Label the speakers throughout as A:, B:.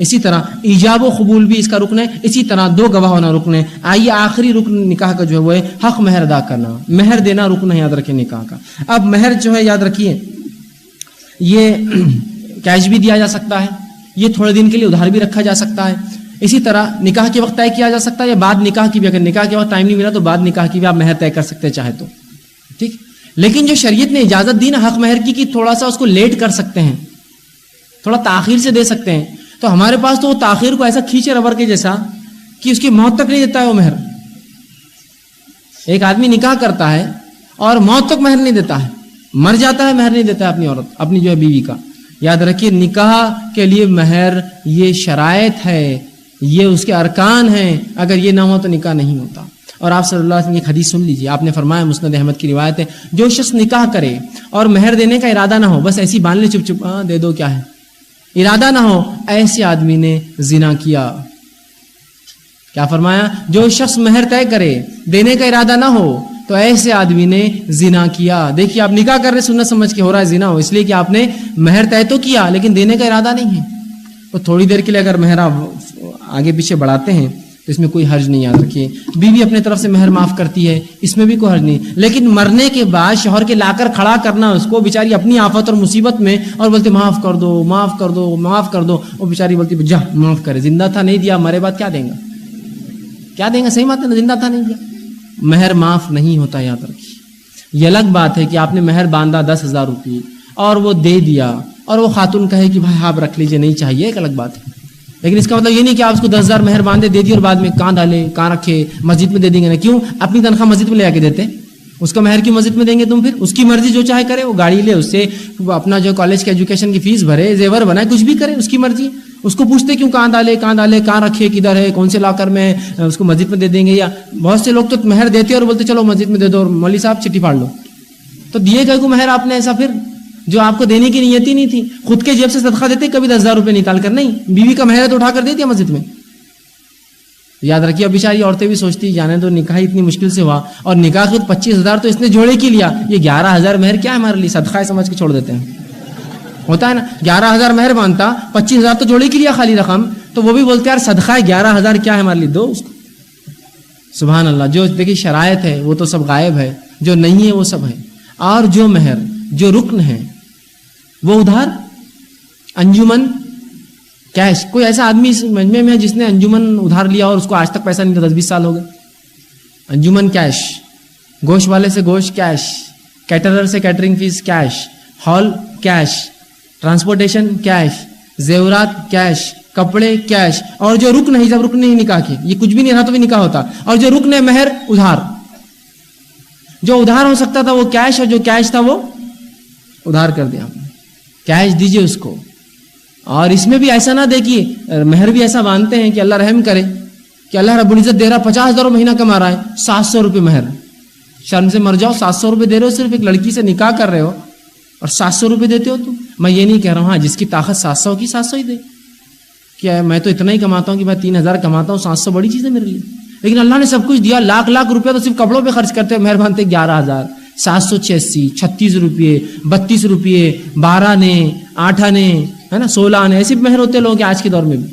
A: اسی طرح ایجاب و قبول بھی اس کا رکن ہے، اسی طرح 2 گواہ ہونا رکن ہے۔ آئیے آخری رکن نکاح کا جو ہے وہ ہے حق مہر ادا کرنا، مہر دینا رکن ہے یاد رکھیں نکاح کا۔ اب مہر جو ہے یاد رکھیے یہ کیش بھی دیا جا سکتا ہے، یہ تھوڑے دن کے لیے ادھار بھی رکھا جا سکتا ہے، اسی طرح نکاح کے وقت طے کیا جا سکتا ہے یا بعد نکاح کی بھی، اگر نکاح کے وقت ٹائم نہیں ملا تو بعد نکاح کی بھی آپ مہر طے کر سکتے ہیں چاہے تو، ٹھیک۔ لیکن جو شریعت نے اجازت دی نا حق مہر کی کہ تھوڑا سا اس کو لیٹ کر سکتے ہیں، تھوڑا تاخیر سے دے سکتے ہیں، تو ہمارے پاس تو وہ تاخیر کو ایسا کھینچے ربر کے جیسا کہ اس کی موت تک نہیں دیتا ہے وہ مہر۔ ایک آدمی نکاح کرتا ہے اور موت تک مہر نہیں دیتا ہے، مر جاتا ہے مہر نہیں دیتا ہے اپنی عورت، اپنی جو ہے بیوی کا۔ یاد رکھیے نکاح کے لیے مہر یہ شرائط ہے، یہ اس کے ارکان ہیں، اگر یہ نہ ہو تو نکاح نہیں ہوتا۔ اور آپ صلی اللہ علیہ وسلم کی حدیث سن لیجیے، آپ نے فرمایا مسند احمد کی روایت ہے، جو شخص نکاح کرے اور مہر دینے کا ارادہ نہ ہو، بس ایسی باندھ لے چپ چپ دے دو کیا ہے، ارادہ نہ ہو، ایسے آدمی نے زنا کیا۔ کیا فرمایا؟ جو شخص مہر طے کرے دینے کا ارادہ نہ ہو تو ایسے آدمی نے زنا کیا۔ دیکھیے آپ نکاح کر رہے سنت سمجھ کے ہو رہا ہے زنا ہو، اس لیے کہ آپ نے مہر طے تو کیا لیکن دینے کا ارادہ نہیں ہے، تو تھوڑی دیر کے لیے اگر مہر آپ آگے پیچھے بڑھاتے ہیں تو اس میں کوئی حرج نہیں۔ یاد رکھیے بیوی اپنے طرف سے مہر معاف کرتی ہے، اس میں بھی کوئی حرج نہیں، لیکن مرنے کے بعد شوہر کے لا کر کھڑا کرنا اس کو، بیچاری اپنی آفت اور مصیبت میں اور بولتے معاف کر دو معاف کر دو معاف کر دو، وہ بیچاری بولتی جا معاف کرے، زندہ تھا نہیں دیا، مرے بعد کیا دیں گا، کیا دیں گا؟ صحیح بات ہے نا، زندہ تھا نہیں دیا، مہر معاف نہیں ہوتا۔ یاد رکھیے یہ الگ بات ہے کہ آپ نے مہر باندھا 10,000 روپئے اور وہ دے دیا اور وہ خاتون کہے کہ بھائی آپ رکھ لیجئے، نہیں چاہیے، ایک الگ بات ہے، لیکن اس کا مطلب یہ نہیں کہ آپ اس کو 10,000 مہر باندھے دے دی اور بعد میں کہاں ڈالے کہاں رکھے، مسجد میں دے دیں گے نا، کیوں؟ اپنی تنخواہ مسجد میں لے آ کے دیتے، اس کا مہر کیوں مسجد میں دیں گے تم؟ پھر اس کی مرضی جو چاہے کرے، وہ گاڑی لے اس سے، اپنا جو کالج کے ایجوکیشن کی فیس بھرے، زیور بنائے، کچھ بھی کرے، اس کی مرضی، اس کو پوچھتے کیوں کہاں ڈالے کہاں رکھے، کدھر ہے، کون سے لاکر میں، اس کو مسجد میں دے دیں گے۔ یا بہت سے لوگ تو مہر دیتے اور بولتے چلو مسجد میں دے دو اور مولوی صاحب چٹھی پھاڑ لو، تو دیے گئے کو مہر آپ نے ایسا پھر جو آپ کو دینے کی نیت ہی نہیں تھی، خود کے جیب سے صدقہ دیتے کبھی 10,000 روپے نکال کر، نہیں، بیوی کا مہر تو اٹھا کر دے دیا مسجد میں۔ یاد رکھیے اب بیچاری عورتیں بھی سوچتی جانے تو نکاح اتنی مشکل سے ہوا اور نکاح خود 25,000 تو اس نے جوڑے کی لیا، یہ 11,000 مہر کیا ہے ہمارے لیے، صدقہ سمجھ کے چھوڑ دیتے ہیں، ہوتا ہے نا، 11,000 مہر مانتا، 25,000 تو جوڑے کی لیا خالی رقم، تو وہ بھی بولتے یار صدقہ 11,000 کیا ہے ہمارے لیے، دو اس کو۔ سبحان اللہ، جو دیکھیے شرائط ہے وہ تو سب غائب ہے، جو نہیں ہے وہ سب ہے، اور جو مہر جو رکن ہے وہ ادھار، انجمن، کیش۔ کوئی ایسا آدمی اس مجمع میں ہے جس نے انجمن ادھار لیا اور اس کو آج تک پیسہ نہیں تھا، 10-20 سال ہو گئے؟ انجمن کیش، گوشت والے سے گوشت کیش، کیٹرر سے catering fee cash, hall cash, transportation cash, زیورات کیش، کپڑے کیش، اور جو رکن ہے، جب رکن نہیں نکاح کے، یہ کچھ بھی نہیں رہا تو بھی نکاح ہوتا، اور جو رکن ہے مہر ادھار، جو ادھار ہو سکتا تھا وہ کیش، اور جو کیش تھا وہ ادھار کر دیا آپ نے، کیش دیجئے اس کو۔ اور اس میں بھی ایسا نہ دیکھیے، مہر بھی ایسا باندھتے ہیں کہ اللہ رحم کرے کہ اللہ رب العزت دے رہا 50,000 مہینہ کما رہا ہے، 700 روپے مہر، شرم سے مر جاؤ، 700 روپے دے رہے ہو، صرف ایک لڑکی سے نکاح کر رہے ہو اور 700 روپے دیتے ہو تم۔ میں یہ نہیں کہہ رہا ہوں، ہاں جس کی طاقت 700 کی 700 ہی دے، کیا میں تو اتنا ہی کماتا ہوں کہ میں 3,000 کماتا ہوں، 700 بڑی چیز ہے میرے لیے، لیکن اللہ نے سب کچھ دیا، لاکھ روپے تو صرف کپڑوں پہ خرچ کرتے ہیں، مہر باندھتے 11,000، 786، 36 روپئے، 32 روپئے، 12 آنے، 8 آنے، ہے نا، 16 آنے، ایسے بھی مہر ہوتے لوگوں کے آج کے دور میں بھی۔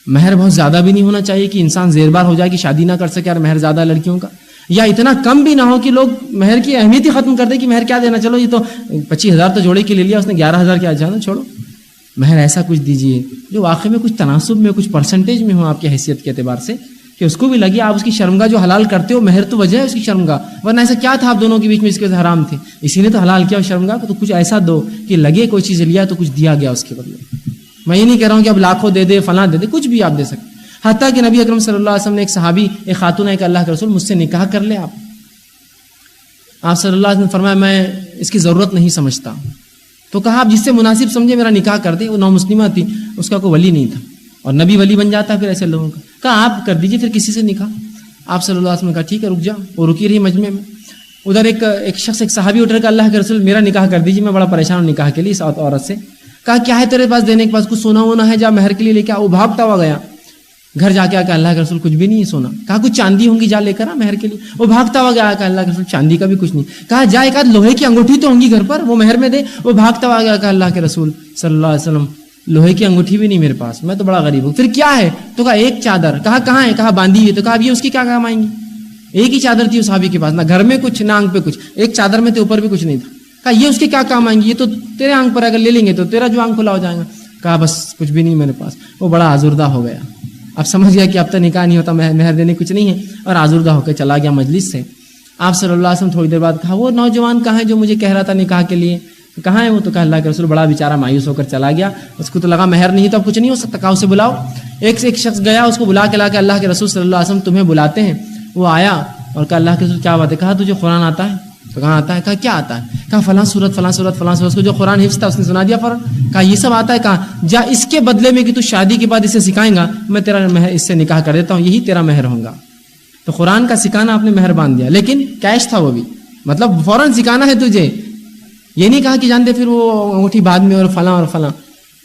A: مہر بہت زیادہ بھی نہیں ہونا چاہیے کہ انسان زیر بار ہو جائے کہ شادی نہ کر سکے، اور مہر زیادہ لڑکیوں کا، یا اتنا کم بھی نہ ہو کہ لوگ مہر کی اہمیت ہی ختم کر دے کہ مہر کیا دینا، چلو یہ تو 25,000 تو جوڑے کے لے لیا اس نے، 11,000 کیا جانا، چھوڑو۔ مہر ایسا کچھ دیجئے جو واقعی میں کچھ تناسب میں، کچھ پرسنٹیج میں ہو آپ کی حیثیت کے اعتبار سے، کہ اس کو بھی لگے آپ اس کی شرمگاہ جو حلال کرتے ہو، مہر تو وجہ ہے اس کی شرمگاہ، ورنہ ایسا کیا تھا آپ دونوں کے بیچ میں اس کے حرام تھے، اسی نے تو حلال کیا شرمگاہ کو، تو کچھ ایسا دو کہ لگے کوئی چیز لیا تو کچھ دیا گیا اس کے بدلے۔ میں یہ نہیں کہہ رہا ہوں کہ اب لاکھوں دے دے، فلاں دے دے، کچھ بھی آپ دے سکتے، حتیٰ کہ نبی اکرم صلی اللہ علیہ وسلم نے ایک صحابی، ایک خاتون ہے کہ اللہ کے رسول مجھ سے نکاح کر لے آپ صلی اللہ علیہ وسلم نے فرمایا میں اس کی ضرورت نہیں سمجھتا، تو کہا آپ جس سے مناسب سمجھے میرا نکاح کر دے، وہ نومسلمہ تھی، اس کا کوئی ولی نہیں تھا، اور نبی ولی بن جاتا ہے پھر ایسے لوگوں کا، کہا آپ کر دیجئے پھر کسی سے نکاح۔ آپ صلی اللہ علیہ وسلم نے کہا ٹھیک ہے رک جا، وہ رکی رہی مجمع میں، ادھر ایک شخص، ایک صحابی اٹھ کر اللہ کے رسول میرا نکاح کر دیجیے، میں بڑا پریشان ہوں نکاح کے لیے اس عورت سے۔ کہا کیا ہے تیرے پاس دینے کے پاس، کچھ سونا ہونا ہے جا مہر کے لیے لے کے آ۔ وہ بھاگتا ہوا گیا، گھر جا کے آ کہ اللہ کے رسول کچھ بھی نہیں ہے سونا۔ کہا کچھ چاندی ہوں گی جا لے کر آ مہر کے لیے۔ وہ بھاگتا ہوا گیا کہ اللہ کے رسول چاندی کا بھی کچھ نہیں۔ کہا جا ایک آدھ لوہے کی انگوٹھی تو ہوں گی گھر پر، وہ مہر میں دے۔ وہ بھاگتا ہوا گیا کہ اللہ کے رسول صلی اللہ علیہ وسلم لوہے کی انگوٹھی بھی نہیں میرے پاس, میں تو بڑا غریب ہوں. پھر کیا ہے؟ تو کہا ایک چادر. کہا کہاں ہے؟ کہا باندھی ہوئی. تو کہا اب یہ اس کی کیا کام آئیں گی؟ ایک ہی چادر تھی اس صحابی کے پاس, نہ گھر میں کچھ نہ آنکھ پہ کچھ, ایک چادر میں تھے اوپر بھی کچھ نہیں تھا. کہا یہ اس کے کیا کام آئیں گی؟ یہ تو تیرے آنکھ پر اگر لے لیں گے تو تیرا جو آنکھ کھلا ہو جائے گا. کہا بس کچھ بھی نہیں میرے پاس. وہ بڑا آزردہ ہو گیا, اب سمجھ گیا کہ اب تک نکاح نہیں ہوتا, مہر دینے کچھ نہیں ہے, اور آزردہ ہو کے چلا گیا مجلس سے. آپ صلی اللہ علیہ وسلم تھوڑی دیر بعد کہا وہ نوجوان کہاں ہے جو مجھے کہہ رہا تھا نکاح کے لیے؟ کہاں ہے وہ؟ تو کہا اللہ کے رسول. بڑا بیچارہ مایوس ہو کر چلا گیا, اس کو تو لگا مہر نہیں تو اب کچھ نہیں ہو سکتا. کہا اسے بلاؤ. ایک سے ایک شخص گیا, اس کو بلا کے لا کے اللہ کے رسول صلی اللہ علیہ وسلم تمہیں بلاتے ہیں. وہ آیا اور کہا اللہ کے رسول کیا بات ہے؟ کہا تجھے قرآن آتا ہے؟ تو کہاں آتا ہے؟ کہا کیا آتا ہے؟ کہا فلاں سورت فلاں سورت فلاں سورت. اس کو جو قرآن حفظ تھا اس نے سنا دیا فوراً. کہا یہ سب آتا ہے؟ کہا جا اس کے بدلے میں کہ تو شادی کے بعد اسے سکھائیں گا, میں تیرا مہر اس سے نکاح کر دیتا ہوں, یہی تیرا مہر ہوگا. تو قرآن کا سکھانا آپ نے مہر باندھ دیا, لیکن کیش تھا وہ بھی, مطلب فوراً سکھانا ہے تجھے. یہ نہیں کہا کہ جانتے پھر وہ انگوٹھی بعد میں اور فلاں اور فلاں.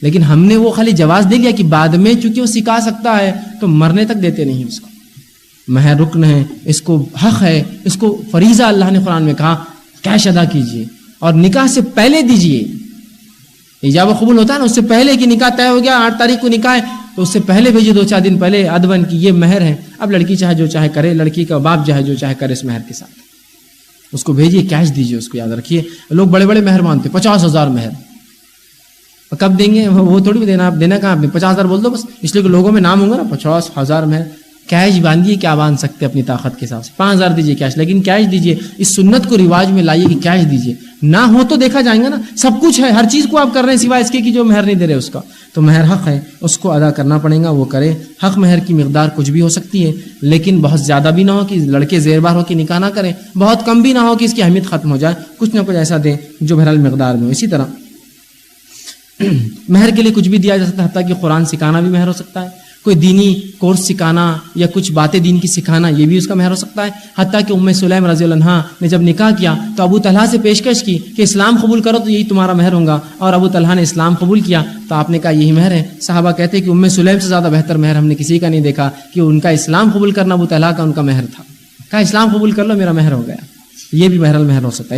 A: لیکن ہم نے وہ خالی جواز دے لیا کہ بعد میں چونکہ وہ سکھا سکتا ہے تو مرنے تک دیتے نہیں اس کو. مہر رکن ہے, اس کو حق ہے, اس کو فریضہ اللہ نے قرآن میں کہا کیش ادا کیجئے اور نکاح سے پہلے دیجئے. ایجاب و قبول ہوتا ہے نا, اس سے پہلے کہ نکاح طے ہو گیا 8 تاریخ کو نکاح ہے تو اس سے پہلے بھیجیے 2-4 دن پہلے ادبن کی یہ مہر ہے. اب لڑکی چاہے جو چاہے کرے, لڑکی کا باپ چاہے جو چاہے کرے اس مہر کے ساتھ, اس کو بھیجیے, کیش دیجیے, اس کو یاد رکھیے. لوگ بڑے بڑے مہر مانتے, 50,000 مہر. کب دیں گے وہ تھوڑی بھی دینا, آپ دینا کہاں, آپ نے 50,000 بول دو بس, اس لیے کہ لوگوں میں نام ہوں گا نا 50,000 مہر. کیش باندھیے, کیا باندھ سکتے اپنی طاقت کے حساب سے, 5,000 دیجیے کیش, لیکن کیش دیجیے. اس سنت کو رواج میں لائیے کہ کیش دیجیے. نہ ہو تو دیکھا جائے گا نا, سب کچھ ہے, ہر چیز کو آپ کر رہے ہیں سوائے اس کے کہ جو مہر نہیں دے رہے اس کا. تو مہر حق ہے, اس کو ادا کرنا پڑے گا, وہ کرے. حق مہر کی مقدار کچھ بھی ہو سکتی ہے, لیکن بہت زیادہ بھی نہ ہو کہ لڑکے زیر بار ہو کہ نکاح نہ کریں, بہت کم بھی نہ ہو کہ اس کی اہمیت ختم ہو جائے. کچھ نہ کچھ ایسا دیں جو بہرحال مقدار میں ہو. اسی طرح مہر کے لیے کچھ بھی دیا جا سکتا ہے, حتیٰ کہ قرآن سکھانا بھی مہر ہو سکتا ہے. کوئی دینی کورس سکھانا یا کچھ باتیں دین کی سکھانا, یہ بھی اس کا مہر ہو سکتا ہے. حتیٰ کہ ام سلیم رضی اللہ عنہا نے جب نکاح کیا تو ابو طلحہ سے پیشکش کی کہ اسلام قبول کرو تو یہی تمہارا مہر ہوگا, اور ابو طلحہ نے اسلام قبول کیا تو آپ نے کہا یہی مہر ہے. صحابہ کہتے ہیں کہ ام سلیم سے زیادہ بہتر مہر ہم نے کسی کا نہیں دیکھا کہ ان کا اسلام قبول کرنا ابو طلحہ کا ان کا مہر تھا. کہا اسلام قبول کر لو میرا مہر ہو گیا. یہ بھی بہرحال مہر ہو سکتا ہے.